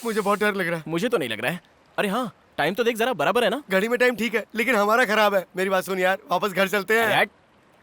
मुझे बहुत डर लग रहा है। मुझे तो नहीं लग रहा है। अरे हाँ, टाइम तो देख जरा, बराबर है ना? घड़ी में टाइम ठीक है, लेकिन हमारा खराब है। मेरी बात सुन यार, वापस घर चलते हैं। हट,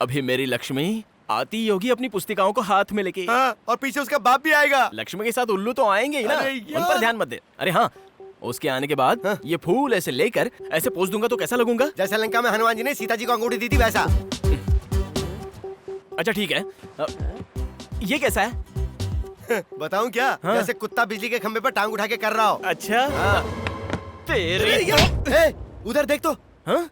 अभी मेरी लक्ष्मी आती होगी अपनी पुस्तिकाओं को हाथ में लेके। हाँ, और पीछे उसका बाप भी आएगा। लक्ष्मी के साथ उल्लू तो आएंगे ही ना, अरे उन यार। पर ध्यान मत दे। अरे हाँ, उसके आने के बाद हाँ। ये फूल ऐसे लेकर ऐसे पोज दूंगा तो कैसा लगूंगा? जैसे लंका में हनुमान जी ने सीता जी को अंगूठी दी थी वैसा। अच्छा ठीक है। ये कैसा है? बताऊं क्या? हाँ। जैसे कुत्ता बिजली के खंभे पर टांग उठा के कर रहा हो। अच्छा हाँ। तेरे ए, उधर देख तो। हाँ?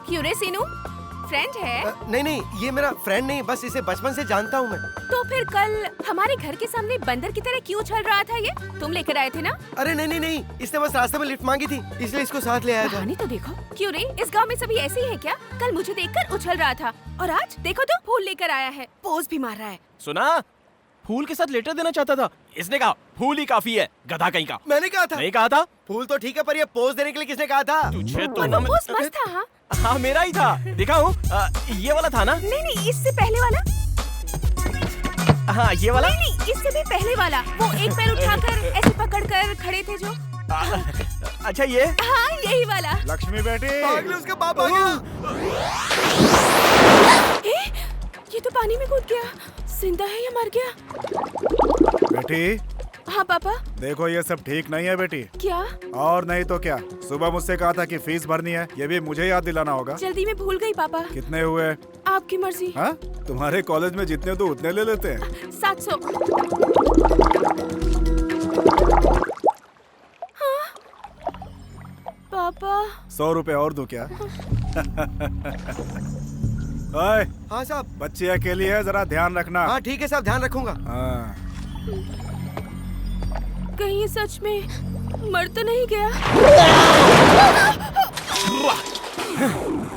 क्यों रे सीनू, फ्रेंड है? नहीं नहीं, ये मेरा फ्रेंड नहीं, बस इसे बचपन से जानता हूँ मैं। तो फिर कल हमारे घर के सामने बंदर की तरह क्यों चल रहा था? ये तुम लेकर आए थे ना? अरे नहीं नहीं नहीं, इसने बस रास्ते में लिफ्ट मांगी थी, इसलिए इसको साथ ले आया था। कहानी तो देखो। क्यों रे, इस गांव में सभी ऐसे ही है क्या? कल मुझे देखकर उछल रहा था और आज देखो तो फूल लेकर आया है, पोज भी मार रहा है। सुना, फूल के साथ लेटर देना चाहता था। इसने कहा फूल ही काफी है, गधा कहीं का। मैंने कहा था। नहीं कहा था? फूल तो ठीक है, पर ये पोज देने के लिए किसने कहा था? तुझे तो और वो पोज मस्त था। हाँ हाँ, मेरा ही था, दिखाऊं? ये वाला था ना? नहीं नहीं, इससे पहले वाला। हाँ, ये वाला। नहीं नहीं, इससे भी पहले वाला। वो एक पैर उठाकर ऐसे पकड़कर खड़े थे जो। अच्छा ये? हाँ, यही वाला। लक्ष्मी बेटी, भाग ले, उसका बाप आ गया। ए, ये तो पानी में कूद गया। जिंदा है या मर गया? बेटी हाँ पापा। देखो ये सब ठीक नहीं है बेटी। क्या? और नहीं तो क्या, सुबह मुझसे कहा था कि फीस भरनी है, ये भी मुझे याद दिलाना होगा। जल्दी में भूल गई पापा। कितने हुए? आपकी मर्जी। हाँ, तुम्हारे कॉलेज में जितने तो उतने ले लेते हैं। 700। हाँ? पापा 100 रुपए और दूं क्या? ओए, हाँ साहब। बच्ची अकेली है, जरा ध्यान रखना। हाँ ठीक है साहब, ध्यान रखूंगा। हाँ। कहीं ये सच में मर तो नहीं गया?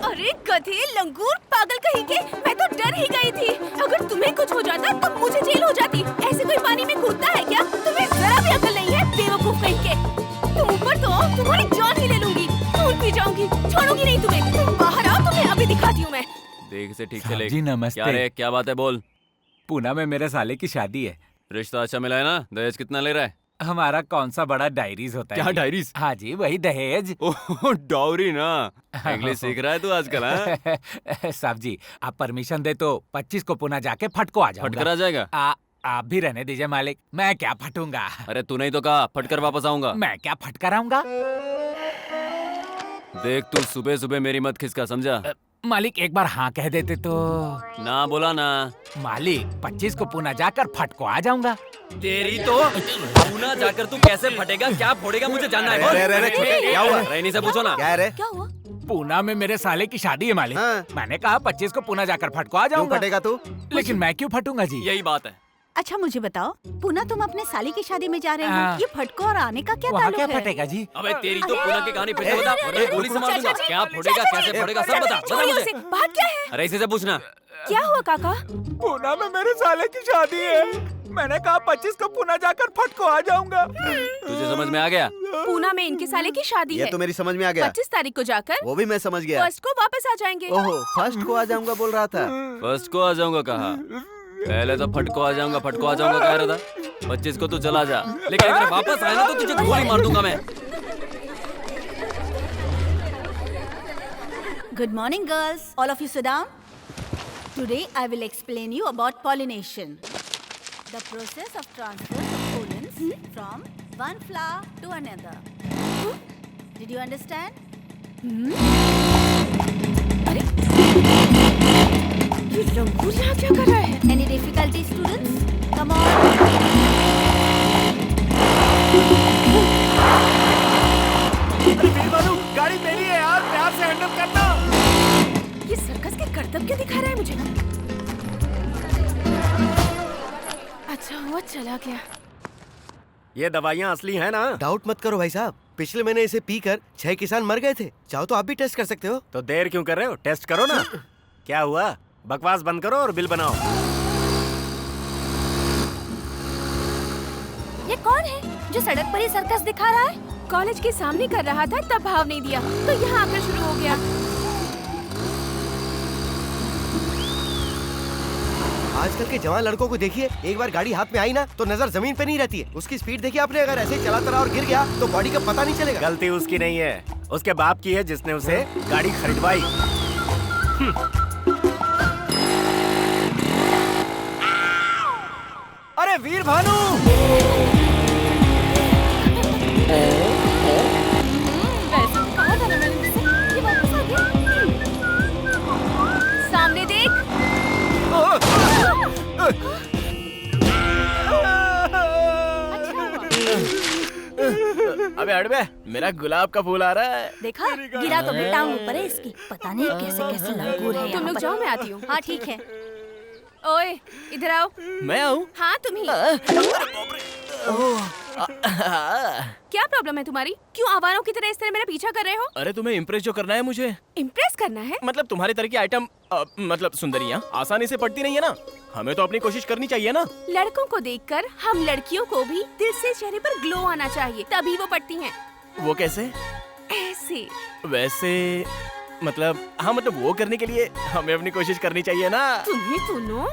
अरे गधे, लंगूर, पागल कहीं के, मैं तो डर ही गई थी। अगर तुम्हें कुछ हो जाता तो मुझे जेल हो जाती। ऐसे कोई पानी में कूदता है क्या? तुम्हें जरा भी अकल नहीं है, बेवकूफ कहीं के। तुम ऊपर तो आओ, तुम्हारी जान ही ले लूंगी, खून पी जाऊंगी, छोड़ूंगी नहीं तुम्हें। तुम बाहर आओ, तुम्हें अभी दिखाती हूँ मैं। देख से ठीक से ले। जी नमस्ते। क्या रे, क्या बात है, बोल। पूना में मेरे साले की शादी है। रिश्ता अच्छा मिला है ना? दहेज कितना ले रहा है? हमारा कौन सा बड़ा डायरीज होता है? क्या डायरीज? हाँ जी, वही दहेज। ओह, डॉवरी ना। इंग्लिश सीख रहा है तू आजकल? हाँ? साहब जी, आप परमिशन दे तो 25 को पुणे जाके फटको आ जाऊंगा। फटकर आ जाएगा? आप भी रहने दीजिए मालिक, मैं क्या फटूंगा। अरे तू नहीं तो कहा फटकर वापस आऊंगा। मैं क्या फटकर आऊंगा? देख, तू सुबह सुबह मेरी मत खिसका, समझा? मालिक एक बार हाँ कह देते तो। ना बोला ना। मालिक 25 को पुणे जाकर फटको आ जाऊंगा। तेरी तो पूना जाकर तू कैसे फटेगा, क्या फोड़ेगा, मुझे जानना है। क्या हुआ? रहनी से पूछो ना। क्या है रे? क्या हुआ? पूना में मेरे साले की शादी है मालिक। हाँ। मैंने कहा 25 को पुणे जाकर फटको आ क्यों जाऊंगा। फटेगा तू? लेकिन मैं क्यों फटूंगा जी? यही बात है। अच्छा मुझे बताओ, पुना तुम अपने साली की शादी में जा रहे हाँ। हो, ये फटको और आने का क्या वहाँ ताल्लुक क्या है? फटेगा जी? अबे तेरी तो पूना की कहानी फिर से बता, अरे, वरना गोली से मार दूंगा। चाचा जी, क्या फोड़ेगा, चाचा कैसे जी, फोड़ेगा, सब चाचा बता, जी, बता छोड़िए मुझे। उसे। बात क्या है? अरे इसी से पूछना। क्या हुआ काका? पूना में मेरे साले की शादी है। मैंने कहा 25 को पुणे जाकर फटको आ जाऊंगा। तुझे समझ में आ गया? पूना में इनके साले की शादी ये है। तो मेरी समझ में आ गया। 25 तारीख को जाकर वो भी मैं समझ गया। फर्स्ट को वापस आ जाएंगे। ओहो, फर्स्ट को आ जाऊंगा बोल रहा था। फर्स्ट को आ जाऊंगा कहा? पहले तो फटको आ जाऊंगा कह रहा था। 25 को तू चला जा, लेकिन अगर वापस आया ना तो तुझे गोली मार दूंगा मैं। Good morning girls, all of you sit down. Today I will explain you about pollination. The process of transfer of pollens from one flower to another. Did you understand? अरे ये लंगूर यहाँ क्या कर रहा है? Any difficulty students? Come on. गाड़ी मेरी है यार, प्यार से हैंडल करना। ये सर्कस के करतब क्यों दिखा रहा है मुझे? अच्छा हुआ चला गया। ये दवाइयाँ असली है ना? डाउट मत करो भाई साहब, पिछले महीने इसे पीकर 6 किसान मर गए थे। चाहो तो आप भी टेस्ट कर सकते हो। तो देर क्यों कर रहे हो? टेस्ट करो ना। क्या हुआ? बकवास बंद करो और बिल बनाओ। ये कौन है जो सड़क पर ही सर्कस दिखा रहा है? कॉलेज के सामने कर रहा था तब भाव नहीं दिया तो यहाँ आकर शुरू हो गया। आजकल के जवान लड़कों को देखिए, एक बार गाड़ी हाथ में आई ना तो नजर जमीन पे नहीं रहती है। उसकी स्पीड देखिए आपने, अगर ऐसे चलाता रहा और गिर गया तो बॉडी का पता नहीं चलेगा। गलती उसकी नहीं है, उसके बाप की है जिसने उसे गाड़ी खरीदवाई। अरे वीर भानु, वैसे कहा था ना मैंने तुझसे, ये वापस आ गया। सामने देख। अबे हट बे, मेरा गुलाब का फूल आ रहा है। देखा, गिरा तो भी टांग ऊपर है इसकी। पता नहीं कैसे कैसे लंगूर है तुम यहाँ लोग पर। जाओ, मैं आती हूँ। हाँ ठीक है। ओए इधर आओ। मैं आऊँ? हाँ तुम ही। क्या प्रॉब्लम है तुम्हारी? क्यों आवारों की तरह इस तरह मेरा पीछा कर रहे हो? अरे तुम्हें इम्प्रेस जो करना है मुझे, इम्प्रेस करना है? मतलब तुम्हारी तरह की आइटम, मतलब सुंदरियाँ आसानी से पड़ती नहीं है ना। हमें तो अपनी कोशिश करनी चाहिए ना। लड़कों को देखकर हम लड़कियों को भी दिल से चेहरे पर ग्लो आना चाहिए, तभी वो पड़ती हैं। वो कैसे? ऐसे। वैसे मतलब, हाँ मतलब वो करने के लिए हमें अपनी कोशिश करनी चाहिए ना। तुम्हें सुनो।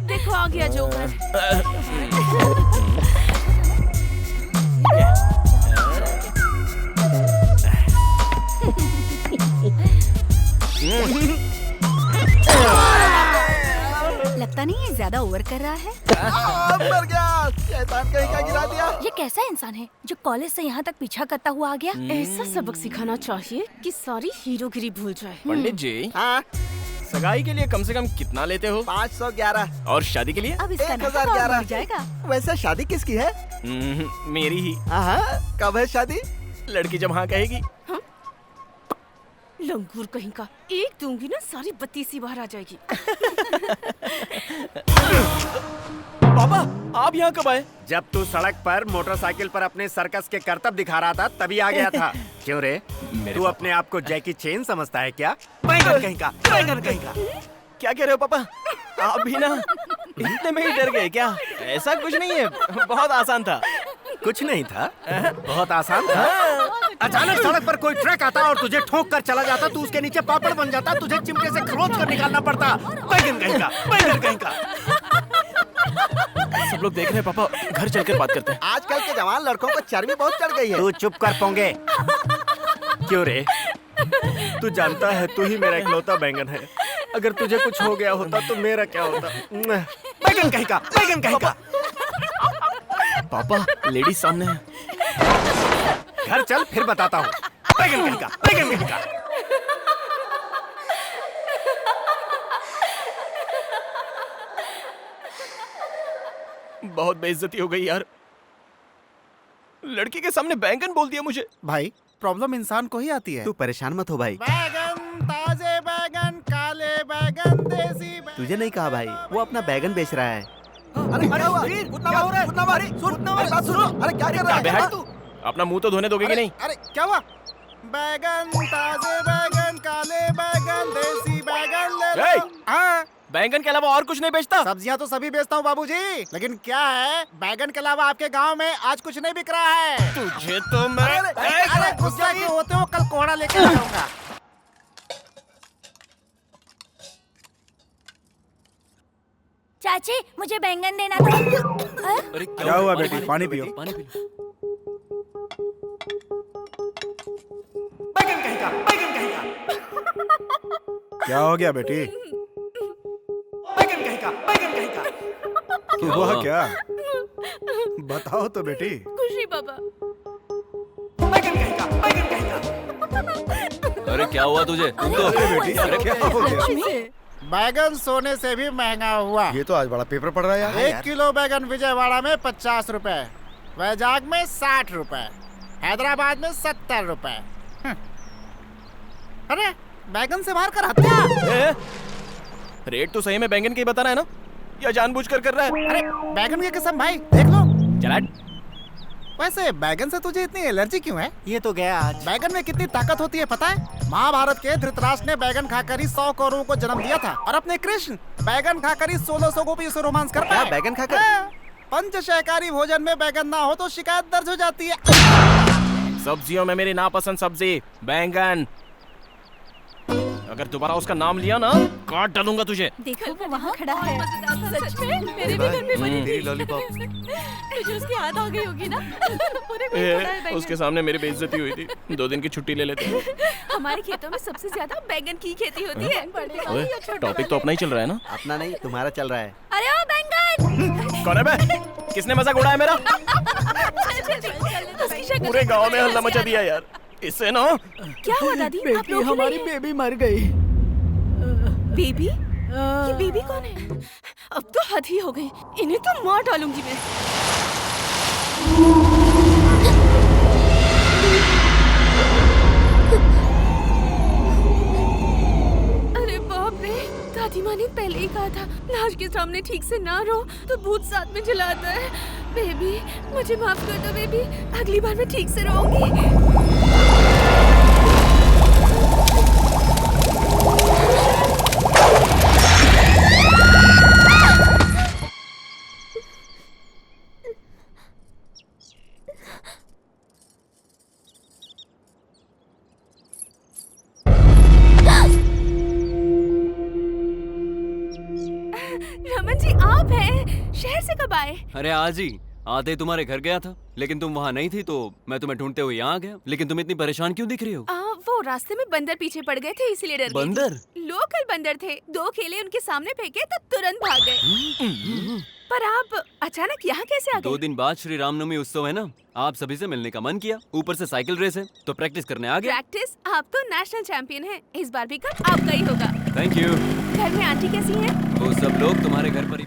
देखो आ गया जोकर। लगता नहीं ये ज्यादा ओवर कर रहा है। मर गया, शैतान कहीं का गिरा दिया। ये कैसा इंसान है जो कॉलेज से यहाँ तक पीछा करता हुआ आ गया? ऐसा सबक सिखाना चाहिए कि सारी हीरोगिरी भूल जाए। पंडित जी, हाँ, सगाई के लिए कम से कम कितना लेते हो? 511। और शादी के लिए? अब इसका नाम 1011 बढ़ जाएगा। वैसे शादी किसकी है? मेरी ही। हाँ, कब है शादी? लड़की जब हाँ कहेगी। लंगूर कहीं का, एक दूंगी ना सारी बत्ती सी बाहर आ जाएगी। पापा, आप यहाँ कब आए? जब तू सड़क पर मोटरसाइकिल पर अपने सर्कस के करतब दिखा रहा था तभी आ गया था। क्यों रे, तू अपने आप को जैकी चेन समझता है क्या? बैंगन कहीं का, बैंगन कहीं का। क्या कह रहे हो पापा? आप भी ना इतने में ही डर गए क्या? ऐसा कुछ नहीं है, बहुत आसान था। कुछ नहीं था, बहुत आसान था। अचानक सड़क पर कोई ट्रक आता और तुझे ठोक कर चला जाता, तू उसके नीचे पापड़ बन जाता, तुझे चिमटे से खरोच कर निकालना पड़ता। बैंगन कहीं का, बैंगन कहीं का। सब लोग देख रहे हैं पापा, घर चलकर बात करते हैं। आजकल के जवान लड़कों को चर्बी बहुत चढ़ गई है। तू चुप कर पोंगे। क्यों रे, तू जानता है तू ही मेरा इकलौता बैंगन है। अगर तुझे कुछ हो गया होता तो मेरा क्या होता? बैंगन कहीं का, बैंगन कहीं का। पापा, लेडीज सामने है। घर चल फिर बताता हूँ। बैंगन कहीं का, बैंगन कहीं का। बहुत बेइज्जती हो गई यार, लड़की के सामने बैंगन बोल दिया मुझे। भाई, प्रॉब्लम इंसान को ही आती है। तू परेशान मत हो भाई। बैगन, ताजे बैगन, काले बैगन, देसी बैगन। तुझे नहीं कहा भाई, वो अपना बैगन बेच रहा है। अरे क्या हुआ? क्या हो रहा है? अरे बात सुनो। अरे क्या कर रहा अबे है हट, तू? अपना मुंह तो धोने दोगे कि नहीं? अरे क्या हुआ? बैगन, ताजे बैगन, काले बैगन, देसी बैगन ले ए! लो। हाँ, बैंगन के अलावा और कुछ नहीं बेचता? सब्जियां तो सभी बेचता हूँ बाबूजी, लेकिन क्या है, बैगन के अलावा आपके गांव में आज कुछ नहीं बिक रहा है। तुझे तो मैं अरे गुस्सा क्यों होते हो? कल कोहड़ा लेके आऊंगा। चाची, मुझे बैंगन देना था। अरे क्या हुआ बेटी, पानी पियो। पानी पी लो। बैगन कहीं का, बैगन कहीं का। क्या हो गया बेटी? बैगन कहीं का, बैगन कहीं का। हुआ क्या? बताओ तो बेटी। खुशी पापा। बैगन कहीं का, बैगन कहीं का। अरे क्या हुआ तुझे? तुमको अरे बेटी, अरे क्या हो गया? बैगन सोने से भी महंगा हुआ। ये तो आज बड़ा पेपर पड़ रहा है यार। 1 किलो बैगन विजयवाड़ा में 50 रुपए, वैजाग में 60 रुपए, हैदराबाद में 70 रुपए। अरे बैगन से मार कर हत्या। रेट तो सही में बैंगन की बता रहा है ना, या जानबूझकर कर रहा है? अरे बैगन की कसम भाई, देख लो। चला। वैसे बैगन से तुझे इतनी एलर्जी क्यों है? ये तो गया आज। बैगन में कितनी ताकत होती है पता है? महाभारत के धृतराष्ट्र ने बैगन खाकर ही 100 कौरवों को जन्म दिया था, और अपने कृष्ण बैगन खाकर ही 1600 गोपियों से रोमांस कर पाए। बैगन खाकर? पंचशाकाहारी भोजन में बैगन ना हो तो शिकायत दर्ज हो जाती है। सब्जियों में मेरी नापसंद सब्जी बैंगन। अगर दोबारा उसका नाम लिया ना, काट डालूंगा तुझे। देखो वो वहाँ खड़ा है। सच में मेरे भी घर में बनी थी। तेरी लॉलीपॉप। मुझे उसकी याद आ गई होगी ना। पूरे घर खड़ा है बैगन। उसके सामने मेरी बेइज्जती हुई थी। 2 दिन की छुट्टी ले लेते हैं। हमारे खेतों में सबसे ज्यादा बैगन की खेती होती है। ओए, टॉपिक तो अपना ही चल रहा है ना? अपना नहीं, तुम्हारा चल रहा है। अरे ओ बैंगन! कौन है बे? किसने मजाक उड़ाया मेरा? उसकी शक्ल पूरे गांव में हल्ला मचा दिया यार। इससे ना। क्या हुआ दादी? आप लोग हमारी बेबी मर गई। बेबी? ये बेबी कौन है? अब तो हद ही हो गई। इन्हें तो मार डालूंगी मैं। अरे बाप रे, दादी माँ ने पहले ही कहा था लाश के सामने ठीक से ना रो तो भूत साथ में जलाता है। बेबी मुझे माफ कर दो बेबी, अगली बार मैं ठीक से रोऊंगी। रमन जी आप हैं? शहर से कब आए? अरे आज ही आते तुम्हारे घर गया था, लेकिन तुम वहाँ नहीं थी तो मैं तुम्हें ढूंढते हुए यहाँ आ गया। लेकिन तुम इतनी परेशान क्यों दिख रही हो? वो रास्ते में बंदर पीछे पड़ गए थे इसलिए डर गई थी। बंदर? लोकल बंदर थे। 2 केले उनके सामने फेंके तो तुरंत भाग गए। पर आप अचानक यहाँ कैसे आ गए? 2 दिन बाद श्री रामनवमी उत्सव है ना, आप सभी से मिलने का मन किया। ऊपर से साइकिल रेस है तो प्रैक्टिस करने आ गया। प्रैक्टिस? आप तो नेशनल चैंपियन हैं। इस बार भी कप आपका ही होगा। Thank you. घर में आंटी कैसी हैं? वो सब लोग तुम्हारे घर पर ही